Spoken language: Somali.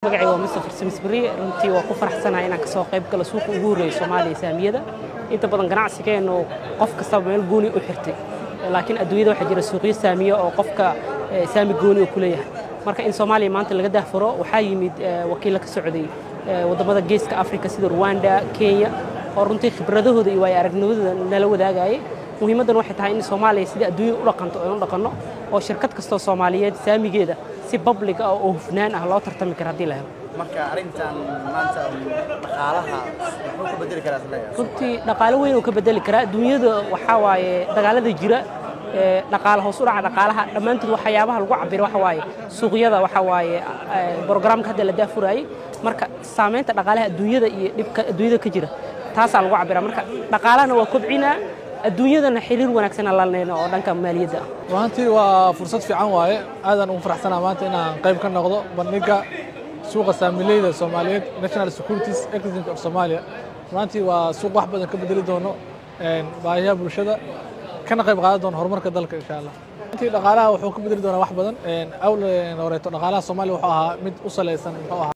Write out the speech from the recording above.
magacay waa Mustafa Simisbari runtii waa ku faraxsanahay inaan ka soo qayb galo suuqa ugu horeeyay Soomaaliya saamiyada inta badan ganacsigeenu qof kasta meel gooni u xirtay laakiin adduunyada waxa jira suuqyo saamiyo oo qofka saami gooni u ku leeyahay marka in Soomaaliya maanta laga daafuro waxa yimid wakiil ka socday wadamada geeska Afrika sida Rwanda Kenya oo runtii khibradahooda iyo aragnimada nala wadaagay muhiimadan waxay tahay in Soomaaliya sida adduunyada u dhaqanto oo u dhaqano oo shirkad kasto Soomaaliyeed saamigeeda si public ah oo hufnaan ah loo tartami karo hadii la helo marka arintan maanta dhaqaalaha wuxuu ka bedeli karaa Soomaaliya runtii dhaqaale weyn oo ka bedeli kara adduunyada waxa waaye dagaalada jira dhaqaalaha hoos u dhaca dhaqaalaha dhamaantood waxyaabaha lagu cabiro waxa waaye suuqyada waxa waaye barnaamijka hadda la daafurayay marka saameynta dhaqaalaha adduunyada iyo dhibka adduunyada ka jira taas lagu cabira marka dhaqaalahana waa kobcina adduunyadana xiriir wanaagsan la leeyahay oo dhanka maaliyadda runtii waa fursad fiican waaye aadan ugu faraxsanahay maanta inaan qayb ka noqdo bandhigga suuqa saamileyda Soomaaliyeed National Securities Exchange of Somalia runtii waa suuq wax badan ka bedeli doono baahiyaha bulshada kana qayb qaadan doono horumarka dalka insha Allah runtii dhaqaalaha wuxuu ka bedeli doonaa wax badan awal horeeto dhaqaalaha Soomaaliya wuxuu ahaa mid u saleysan